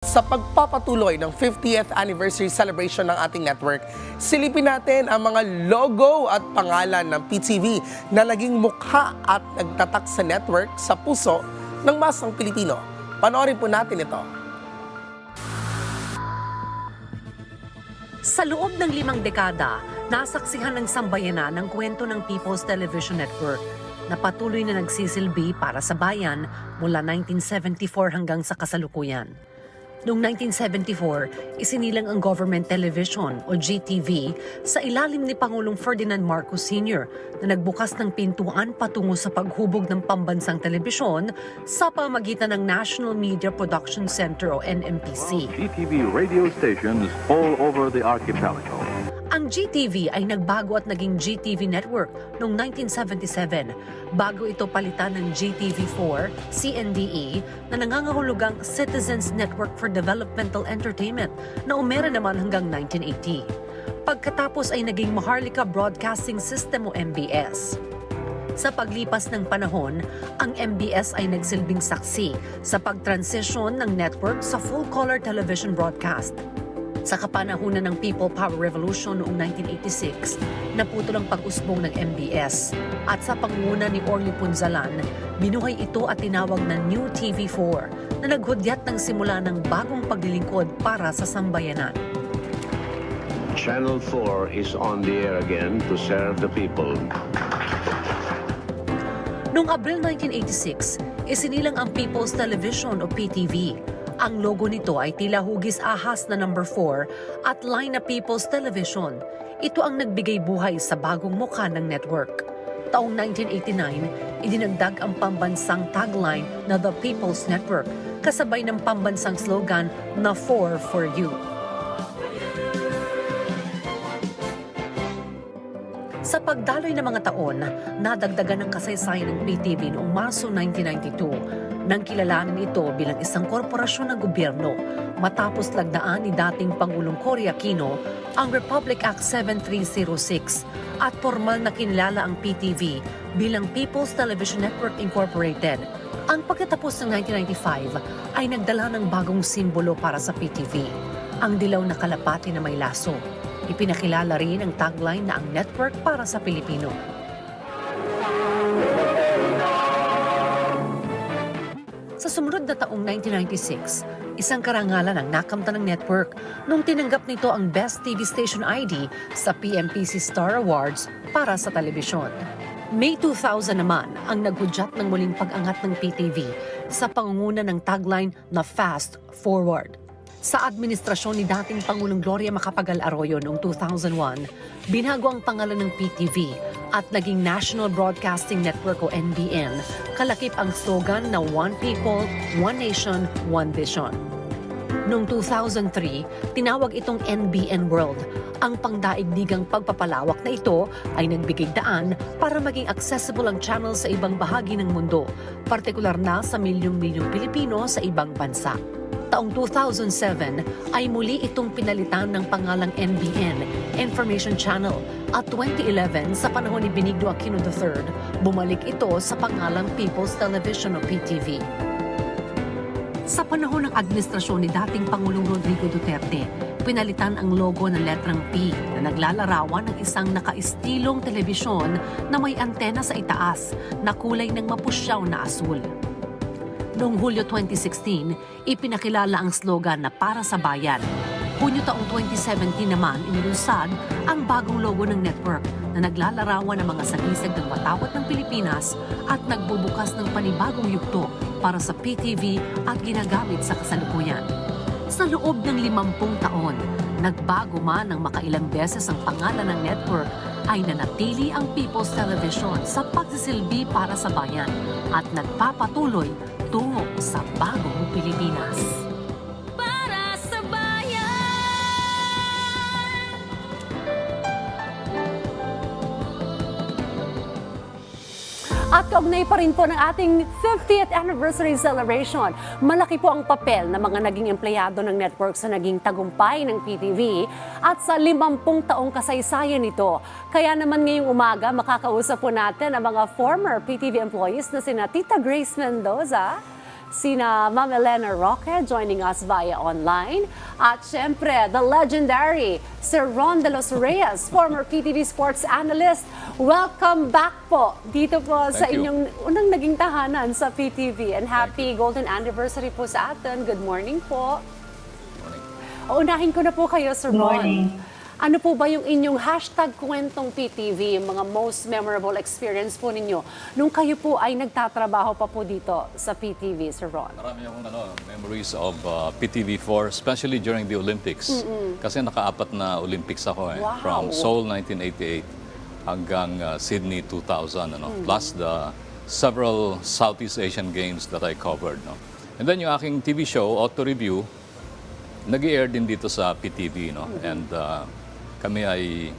Sa pagpapatuloy ng 50th anniversary celebration ng ating network, silipin natin ang mga logo at pangalan ng PTV na naging mukha at nagtatak sa network sa puso ng masang Pilipino. Panoorin po natin ito. Sa loob ng 5 dekada, nasaksihan ng sambayanan ang kwento ng People's Television Network na patuloy na nagsisilbi para sa bayan mula 1974 hanggang sa kasalukuyan. Noong 1974, isinilang ang Government Television o GTV sa ilalim ni Pangulong Ferdinand Marcos Sr. na nagbukas ng pintuan patungo sa paghubog ng pambansang telebisyon sa pamagitan ng National Media Production Center o NMPC. GTV radio stations all over the archipelago. Ang GTV ay nagbago at naging GTV Network noong 1977 bago ito palitan ng GTV4, CNDE na nangangahulugang Citizens Network for Developmental Entertainment na umera naman hanggang 1980. Pagkatapos ay naging Maharlika Broadcasting System o MBS. Sa paglipas ng panahon, ang MBS ay nagsilbing saksi sa pagtransition ng network sa full-color television broadcast. Sa kapanahunan ng People Power Revolution noong 1986, naputol ang pag-usbong ng MBS. At sa pangunguna ni Orly Punzalan, binuhay ito at tinawag na New TV4 na naghudyat ng simula ng bagong paglilingkod para sa sambayanan. Channel 4 is on the air again to serve the people. Noong Abril 1986, isinilang ang People's Television o PTV. Ang logo nito ay tila hugis ahas na number 4 at line na People's Television. Ito ang nagbigay buhay sa bagong mukha ng network. Taong 1989, idinagdag ang pambansang tagline na The People's Network, kasabay ng pambansang slogan na 4 for You. Sa pagdaloy ng mga taon, nadagdagan ng kasaysayan ng PTV noong Marso 1992 nang kilalanin ito bilang isang korporasyon ng gobyerno matapos lagdaan ni dating Pangulong Cory Aquino ang Republic Act 7306 at formal na kinilala ang PTV bilang People's Television Network Incorporated. Ang pagkatapos ng 1995 ay nagdala ng bagong simbolo para sa PTV, ang dilaw na kalapati na may laso. Ipinakilala rin ang tagline na ang network para sa Pilipino. Sa sumunod na taong 1996, isang karangalan ang nakamtan ng network nung tinanggap nito ang Best TV Station ID sa PMPC Star Awards para sa telebisyon. May 2000 naman ang naghudyat ng muling pag-angat ng PTV sa pangunguna ng tagline na Fast Forward. Sa administrasyon ni dating Pangulong Gloria Macapagal Arroyo noong 2001, binago ang pangalan ng PTV at naging National Broadcasting Network o NBN, kalakip ang slogan na One People, One Nation, One Vision. Noong 2003, tinawag itong NBN World. Ang pangdaigdigang pagpapalawak na ito ay nagbigay daan para maging accessible ang channel sa ibang bahagi ng mundo, partikular na sa milyong-milyong Pilipino sa ibang bansa. Taong 2007 ay muli itong pinalitan ng pangalang NBN, Information Channel, at 2011 sa panahon ni Benigno Aquino III, bumalik ito sa pangalang People's Television o PTV. Sa panahon ng administrasyon ni dating Pangulong Rodrigo Duterte, pinalitan ang logo ng letrang P na naglalarawan ng isang nakaistilong telebisyon na may antena sa itaas na kulay ng mapusyaw na asul. Noong Hulyo 2016, ipinakilala ang slogan na Para sa Bayan. Hunyo taong 2017 naman inilunsad ang bagong logo ng network na naglalarawan ng mga sagisag ng watawat ng Pilipinas at nagbubukas ng panibagong yugto para sa PTV at ginagamit sa kasalukuyan. Sa loob ng 50 taon, nagbago man ng makailang beses ang pangalan ng network, ay nanatili ang People's Television sa pagsisilbi para sa bayan at nagpapatuloy tungo sa bagong Pilipinas. Para sa bayan! At kaugnay pa rin po ng ating 50th anniversary celebration. Malaki po ang papel ng mga naging empleyado ng network sa naging tagumpay ng PTV at sa 50 taong kasaysayan nito. Kaya naman ngayong umaga, makakausap po natin ang mga former PTV employees na sina Tita Grace Mendoza, sina Ma'am Elene Roque joining us via online. At syempre, the legendary Sir Ron de los Reyes, former PTV sports analyst. Welcome back po dito po sa Thank you. inyong unang naging tahanan sa PTV. And happy golden anniversary po sa atin. Good morning po. Unahin ko na po kayo, Sir Ron. Morning. Ano po ba yung inyong hashtag kwentong PTV, yung mga most memorable experience po ninyo nung kayo po ay nagtatrabaho pa po dito sa PTV, Sir Ron? Marami akong memories of PTV4, especially during the Olympics. Kasi nakaapat na Olympics ako Wow. From Seoul 1988 hanggang Sydney 2000. Plus the several Southeast Asian Games that I covered. And then yung aking TV show, Auto Review, nag-i-air din dito sa PTV. And kami ay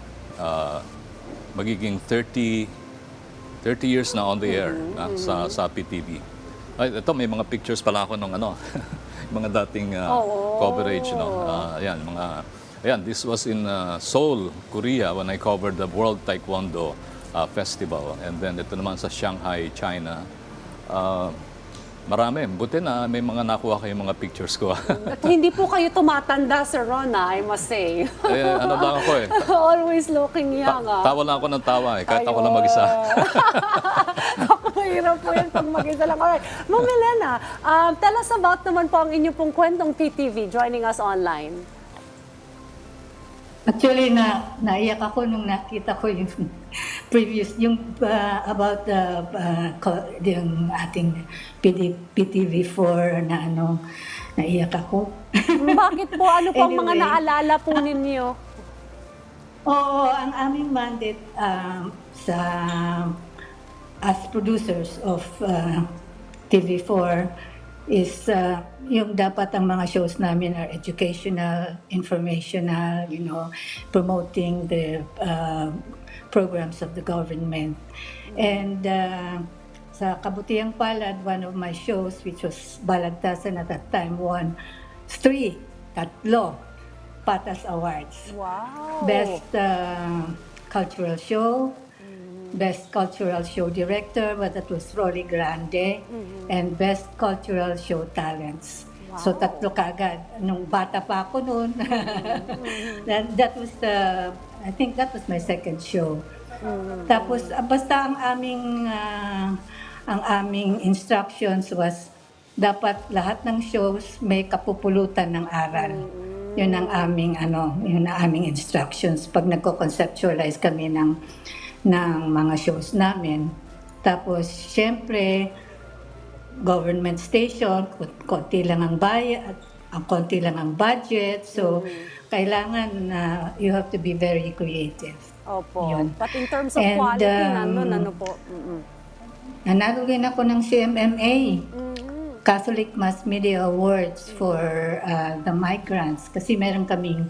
magiging 30 years na on the air sa PTV. Ay, ito, may mga pictures pala ako nung mga dating coverage. This was in Seoul, Korea, when I covered the World Taekwondo Festival. And then ito naman sa Shanghai, China. Marami. Buti na may mga nakuha kayong mga pictures ko. At hindi po kayo tumatanda, Sir Ron, I must say. Ano lang ako Always looking young. Tawa lang ako ng tawa kahit ako lang mag-isa. Ako mahirap po yun pag mag-isa lang. Alright. Ma'am Elena, tell us about naman po ang inyong pong kwentong PTV joining us online. Actually, naiyak ako nung nakita ko yung previous, yung about yung ating PTV4 na naiyak ako. Bakit po? Ano po ang mga Anyway. naalala po ninyo? Oo, ang aming mandate as producers of TV4 is yung dapat ang mga shows namin are educational, informational, promoting the programs of the government. And sa kabutihang palad, one of my shows, which was Balagtasan at that time, won tatlo Patas Awards. Wow! Best cultural show, Best Cultural Show Director, but that was Rolly Grande, and Best Cultural Show Talents. So tatlo kaagad. Nung bata pa ako noon, that was I think that was my second show. Tapos basta ang aming instructions was dapat lahat ng shows may kapupulutan ng aral. Yun ang aming instructions pag nagko-conceptualize kami ng mga shows namin. Tapos, syempre, government station, konti lang ang konti lang ang budget. So, kailangan you have to be very creative. Opo. Yun. But in terms of And, quality, ano po? Nanalo rin ako ng CMMA, Catholic Mass Media Awards for the migrants. Kasi meron kaming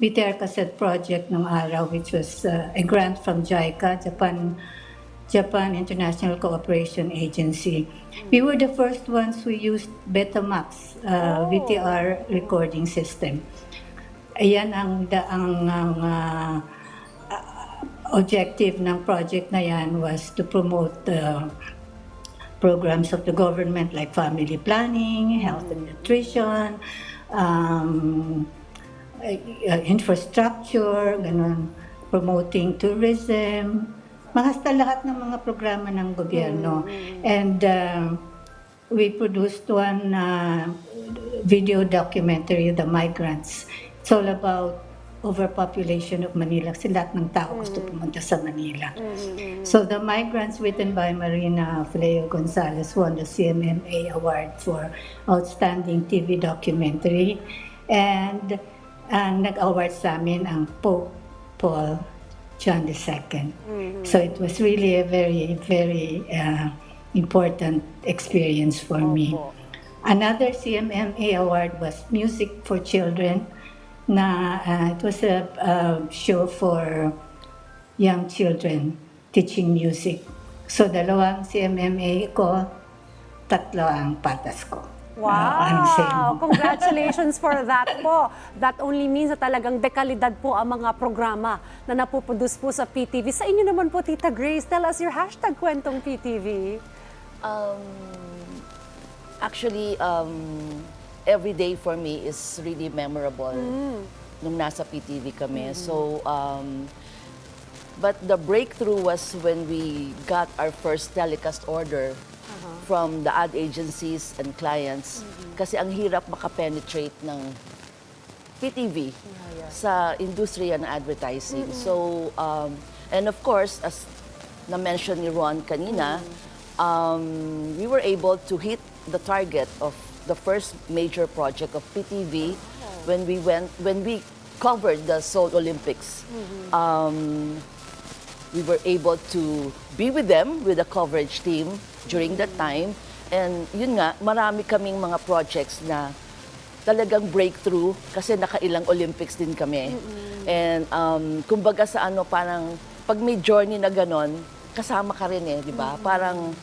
BTR Cassette Project nung araw, which was a grant from JICA, Japan International Cooperation Agency. We were the first ones who used Betamax VTR recording system. Ayan ang objective ng project na yan, was to promote programs of the government like family planning, health and nutrition, infrastructure, ganun, promoting tourism, mahasta lahat ng mga programa ng gobyerno. And we produced one video documentary, The Migrants. It's all about overpopulation of Manila kasi lahat ng tao gusto pumunta sa Manila. So The Migrants, written by Marina Fleo Gonzalez, won the CMMA Award for Outstanding TV Documentary. And ang nag-award sa amin ang Pope Paul John II. So it was really a very, very important experience for me. Another CMMA award was Music for Children. It was a show for young children teaching music. So dalawang CMMA ko, tatlo ang patas ko. Wow! Congratulations for that po. That only means na talagang dekalidad po ang mga programa na napoproduce po sa PTV. Sa inyo naman po, Tita Grace, tell us your hashtag kwentong PTV. Actually, every day for me is really memorable nung nasa PTV kami. So, but the breakthrough was when we got our first telecast order from the ad agencies and clients. Kasi ang hirap makapenetrate ng PTV sa industriya ng advertising. So, and of course, as na-mention ni Ron kanina, we were able to hit the target of the first major project of PTV when we covered the Seoul Olympics. We were able to be with them, with the coverage team during that time. And yun nga, marami kaming mga projects na talagang breakthrough kasi nakailang Olympics din kami. And kumbaga sa ano, parang pag may journey na ganon, kasama ka rin eh, di ba? Parang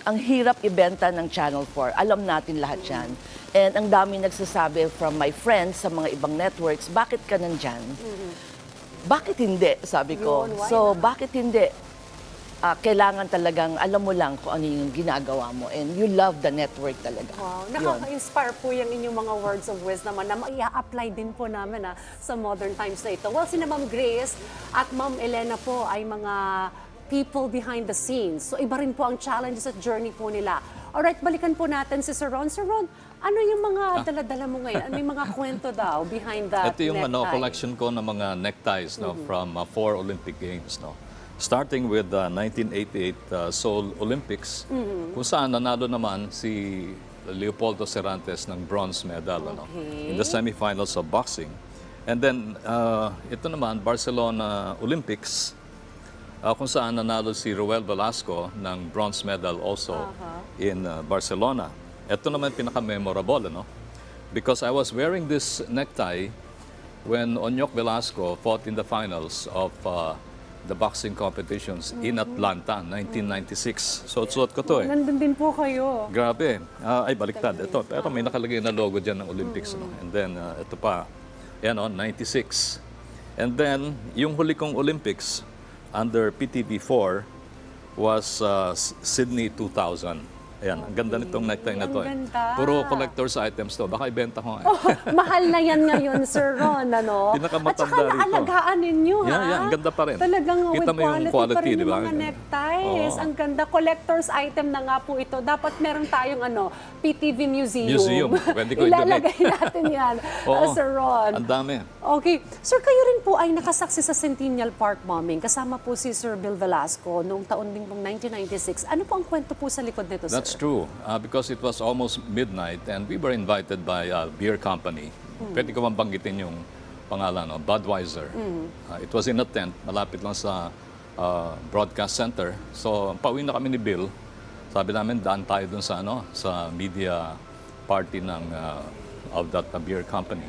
ang hirap ibenta ng Channel 4. Alam natin lahat yan. And ang dami nagsasabi from my friends sa mga ibang networks, bakit ka nandyan? Bakit hindi? Sabi ko. So, bakit hindi? Kailangan talagang alam mo lang kung ano yung ginagawa mo. And you love the network talaga. Wow, nakaka-inspire po yung inyong mga words of wisdom na mai-apply din po namin sa modern times na ito. Well, sina Ma'am Grace at Ma'am Elena po ay mga people behind the scenes. So iba rin po ang challenges at journey po nila. Alright, balikan po natin si Sir Ron. Sir Ron, ano yung mga dala-dala mo ngayon? Ano yung mga kwento daw behind that Ito yung necktie? collection ko ng mga neckties from 4 Olympic Games. Starting with the 1988 Seoul Olympics, kung saan nanalo naman si Leopoldo Cervantes ng bronze medal in the semifinals of boxing. And then, ito naman, Barcelona Olympics, kung saan nanalo si Roel Velasco ng bronze medal also in Barcelona. Ito naman pinaka-memorable, because I was wearing this necktie when Onyok Velasco fought in the finals of the boxing competitions in Atlanta, 1996. So, suot ko to eh. Nandun din po kayo. Grabe. Ay, baliktad. Ito, pero may nakalagay na logo dyan ng Olympics. And then, ito pa, 96. And then, yung huli kong Olympics, under PTV4 was Sydney 2000. Ayan, ang ganda nitong necktie na to. Ang ganda. Puro collector's items to. Baka ibenta ko. Mahal na yan ngayon, Sir Ron, ano? Pinakamatanda At saka rito. naalagaan ninyo, ha? Yeah, ang ganda pa rin. Talagang Kita with mo yung quality, quality, pa rin di ba? yung mga neckties. Oo. Ang ganda. Collector's item na nga po ito. Dapat meron tayong PTV Museum. Pwede ko Ilalagay natin yan, Oo. Sir Ron. Ang dami. Okay. Sir, kayo rin po ay nakasaksi sa Centennial Park bombing. Kasama po si Sir Bill Velasco noong taon din pong 1996. Ano po ang kwento po sa likod nito, Sir? That's true. Because it was almost midnight and we were invited by a beer company. Pwede ko bang banggitin yung pangalan, Budweiser. It was in a tent, malapit lang sa broadcast center. So, pauwi na kami ni Bill. Sabi namin, daan tayo dun sa, sa media party of that beer company.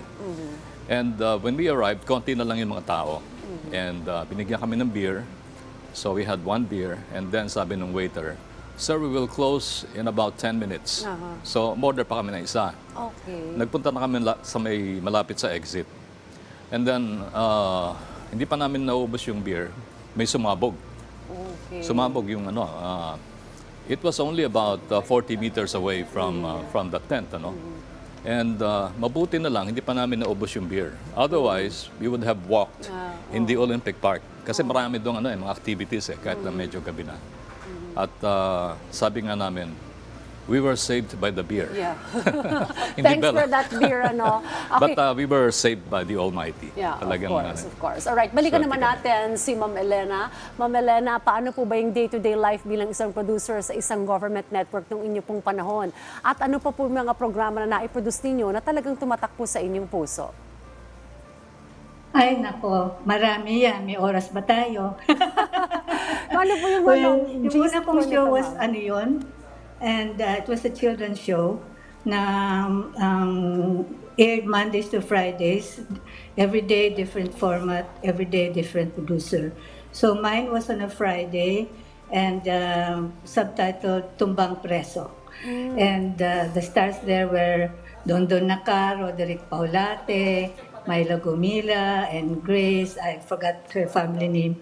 And when we arrived, konti na lang yung mga tao. And binigyan kami ng beer. So, we had one beer. And then sabi ng waiter, "Sir, we will close in about 10 minutes. So, order pa kami ng isa. Okay. Nagpunta na kami sa may malapit sa exit. And then, hindi pa namin naubos yung beer. May sumabog. Okay. Sumabog yung it was only about 40 meters away from the tent, And mabuti na lang, hindi pa namin naubos yung beer. Otherwise, we would have walked in the Olympic Park. Kasi marami doon mga activities kahit na medyo gabi na. At sabi nga namin, we were saved by the beer. Yeah. Hindi Thanks bala. for that beer, Okay. But we were saved by the Almighty. Yeah, Talagang, of course. All right, balikan swerte naman kami. natin si Ma'am Elena. Ma'am Elena, paano po ba yung day-to-day life bilang isang producer sa isang government network nung inyo pong panahon? At ano pa po mga programa na naiproduce ninyo na talagang tumatak po sa inyong puso? Ay, nako, marami yan. May oras ba tayo? Ano po yung Yung gist una po kong show nito, was ma'am? yun, and it was a children's show na aired Mondays to Fridays. Every day, different format. Every day, different producer. So mine was on a Friday and subtitled Tumbang Preso. And the stars there were Don Nacar, Roderick Paulate, Myla Gomila, and Grace. I forgot her family name.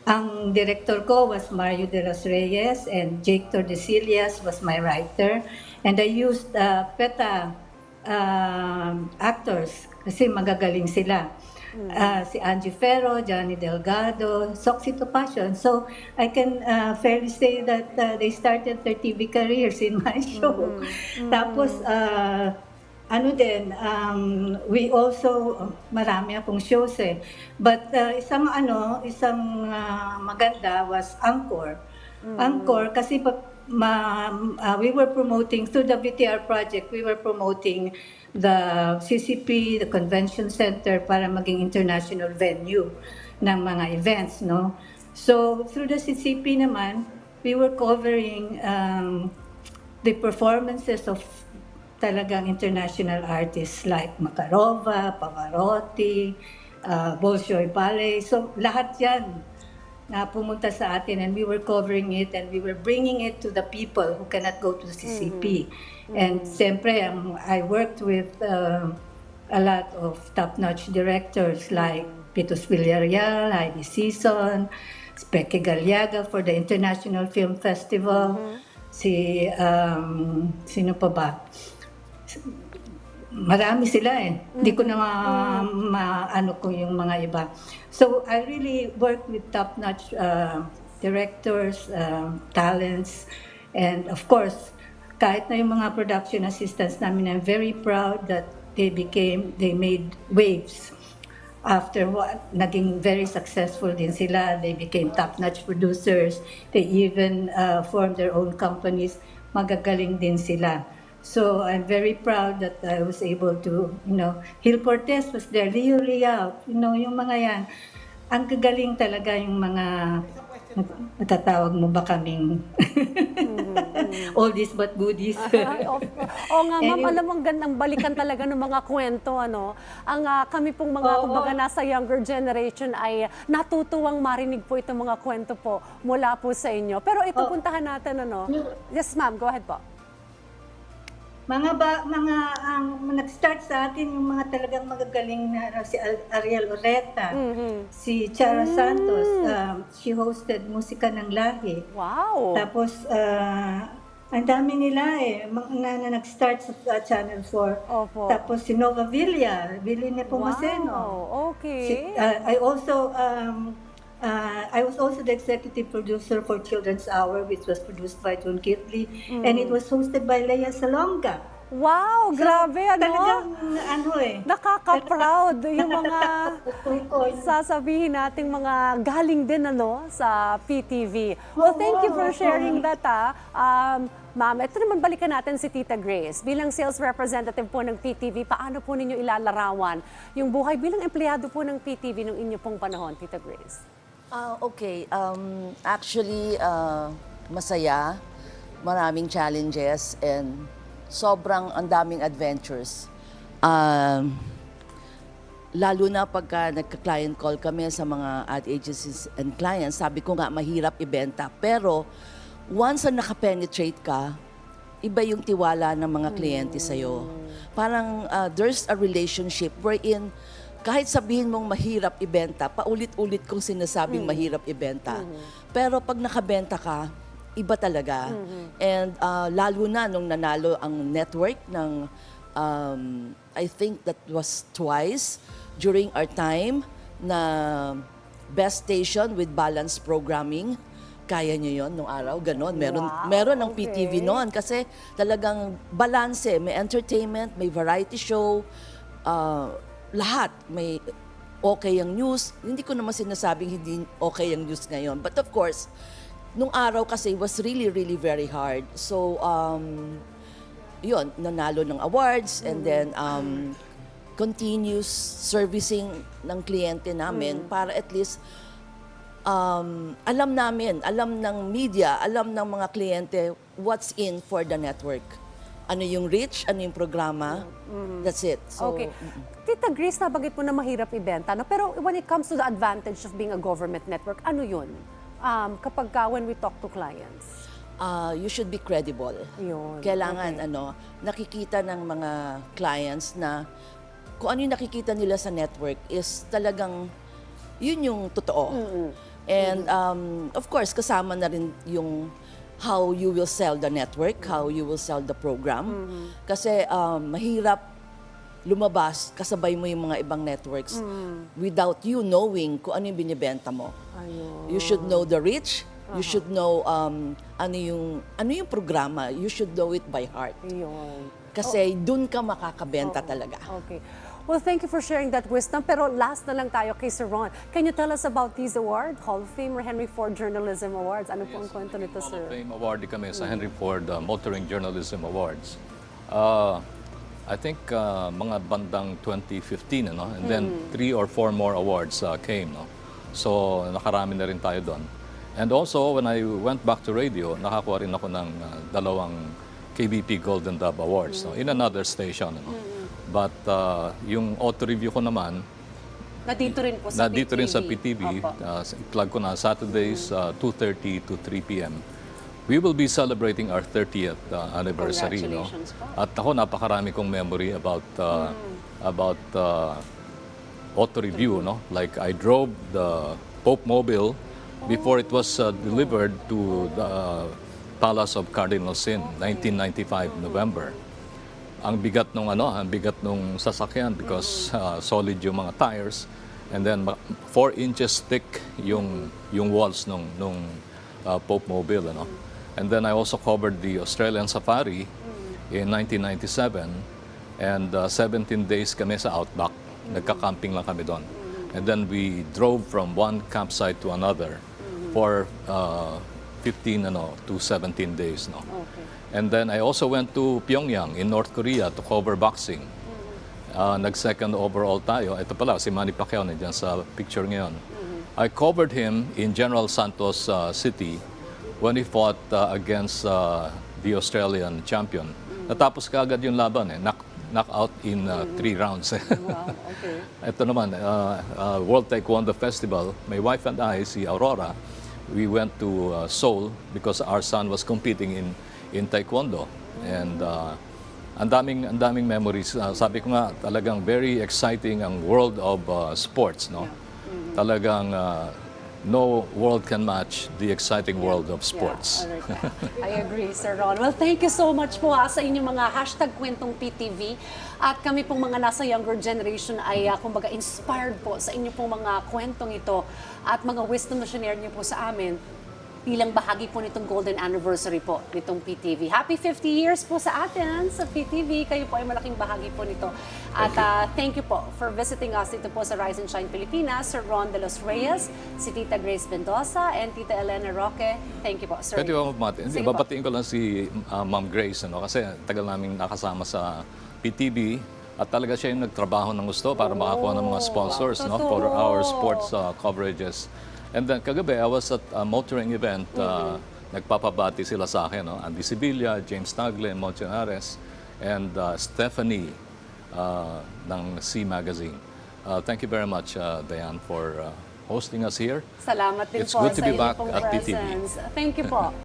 Ang director ko was Mario de los Reyes and Jake Tordesillas was my writer. And I used PETA actors kasi magagaling sila. Si Angie Ferro, Johnny Delgado, Soxy Topacion. So I can fairly say that they started their TV careers in my show. Tapos, we also, marami akong shows eh. But isang maganda was Angkor. Angkor, kasi we were promoting, through the VTR project, we were promoting the CCP, the Convention Center, para maging international venue ng mga events, no? So, through the CCP naman, we were covering the performances of talagang international artists like Makarova, Pavarotti, Bolshoi Ballet. So lahat yan na pumunta sa atin and we were covering it and we were bringing it to the people who cannot go to the CCP. And siyempre, I worked with a lot of top-notch directors like Pitos Villarreal, Heidi Season, Peque Galiaga for the International Film Festival, sino pa ba? Marami sila eh. Hindi ko na maano ko yung mga iba. So I really work with top-notch directors, talents, and of course, kahit na yung mga production assistants namin, I'm very proud that they made waves. After naging very successful din sila, they became top-notch producers. They even formed their own companies. Magagaling din sila. So I'm very proud that I was able to, Gil Cortez was there, Leo Liao, yung mga yan. Ang gagaling talaga yung mga, natatawag mo ba kaming oldies but goodies. Oo nga, ma'am, alam mo, ang gandang balikan talaga ng mga kwento, ano. Kami pong mga, kumbaga, nasa younger generation ay natutuwang marinig po itong mga kwento po mula po sa inyo. Pero ito, puntahan natin, ano. Yes, ma'am, go ahead po. Nag-start sa atin yung mga talagang magagaling na si Ariel Oreta, si Chara Santos, she hosted Musika ng Lahi. Wow! Tapos, ang dami nila na nag-start sa Channel 4. Opo. Tapos si Nova Villa, Villine Pomoceno. Wow, okay. I was also the executive producer for Children's Hour, which was produced by John Kitley, and it was hosted by Lea Salonga. Wow, grabe, ano? Talagang, Nakaka-proud yung mga sasabihin nating mga galing din, ano, sa PTV. Well, thank you for sharing that, Ma'am. Ito naman, balikan natin si Tita Grace. Bilang sales representative po ng PTV, paano po ninyo ilalarawan yung buhay bilang empleyado po ng PTV nung inyo pong panahon, Tita Grace? Okay. Actually, masaya. Maraming challenges and sobrang ang daming adventures. Lalo na pagka nagka-client call kami sa mga ad agencies and clients, sabi ko nga, mahirap ibenta. Pero once na nakapenetrate ka, iba yung tiwala ng mga kliyente sa'yo. Parang there's a relationship wherein kahit sabihin mong mahirap ibenta, paulit-ulit kong sinasabing mahirap ibenta. Pero pag nakabenta ka, iba talaga. And lalo na nung nanalo ang network ng, I think that was twice during our time na best station with balanced programming. Kaya nyo yun nung araw, ganon. Meron ng PTV noon kasi talagang balanse. May entertainment, may variety show, lahat. May okay ang news. Hindi ko naman sinasabing hindi okay ang news ngayon. But of course, nung araw kasi was really, really very hard. So, yun, nanalo ng awards and then continuous servicing ng kliyente namin para at least alam ng media, alam ng mga kliyente what's in for the network. Ano yung reach, ano yung programa, that's it. So, okay. Tita Grace, nabanggit mo na mahirap ibenta, no? Pero when it comes to the advantage of being a government network, ano yun? When we talk to clients? You should be credible. Yun. Kailangan, nakikita ng mga clients na kung ano yung nakikita nila sa network is talagang, yun yung totoo. And of course, kasama na rin yung how you will sell the network, how you will sell the program. Kasi mahirap lumabas, kasabay mo yung mga ibang networks without you knowing kung ano yung binibenta mo. You should know the reach, you should know ano yung programa, you should know it by heart. Kasi dun ka makakabenta talaga. Okay. Well, thank you for sharing that wisdom. Pero last na lang tayo kay Sir Ron. Can you tell us about these awards? Hall of Fame or Henry Ford Journalism Awards? Ano po ang kwento nito, Hall sir? of Fame award kami sa Henry Ford Motoring Journalism Awards. I think mga bandang 2015, ano? And then 3 or 4 more awards came. No? So nakarami na rin tayo doon. And also, when I went back to radio, nakakuha rin ako ng 2 KBP Golden Dove Awards no? In another station. Ano? But yung auto review ko naman, Nandito rin po sa nandito PTV. rin sa PTV. I-plug ko na Saturdays 2:30 to 3 p.m. We will be celebrating our 30th anniversary. No? Congratulations po. At ako, napakarami kong memory about auto review. No? Like I drove the Pope Mobile before it was delivered to the Palace of Cardinal Sin, 1995 November. Ang bigat nung sasakyan because solid yung mga tires, and then 4 inches thick yung walls nung Pope Mobile, ano. And then I also covered the Australian Safari in 1997, and 17 days kami sa Outback. Nagka-camping lang kami doon. And then we drove from one campsite to another for 15 to 17 days, no. Okay. And then I also went to Pyongyang in North Korea to cover boxing. Nag-second overall tayo. Ito pala, si Manny Pacquiao nandiyan sa picture ngayon. I covered him in General Santos City when he fought against the Australian champion. Natapos kaagad yung laban, knockout in 3 rounds. Wow, okay. Ito naman, World Taekwondo Festival, my wife and I, si Aurora, we went to Seoul because our son was competing in Taekwondo. And ang daming memories. Sabi ko nga, talagang very exciting ang world of sports, no? Talagang no world can match the exciting world of sports. Yeah, alright. I agree, Sir Ron. Well, thank you so much po sa inyong mga #kwentong PTV. At kami pong mga nasa younger generation ay kumbaga inspired po sa inyong pong mga kwentong ito at mga wisdom na share niyo po sa amin bilang bahagi po nitong golden anniversary po nitong PTV. Happy 50 years po sa atin sa PTV. Kayo po ay malaking bahagi po nito. At thank you po for visiting us dito po sa Rise and Shine Pilipinas, Sir Ron de los Reyes, si Tita Grace Mendoza, and Tita Elene Roque. Thank you po, Sir. Pwede ko mabati. Sige po. Babatiin ko lang si Ma'am Grace, ano, kasi tagal namin nakasama sa PTV at talaga siya yung nagtrabaho ng gusto para makakuha ng mga sponsors, no, for our sports coverages. And then kagabi, I was at a motoring event. Nagpapabati sila sa akin, no? Andy Sibilia, James Tagle, Monchonares, and Stephanie ng C Magazine. Thank you very much, Diane, for hosting us here. Salamat din It's po good to sa be inyong back pong at PTV. presence. Thank you po.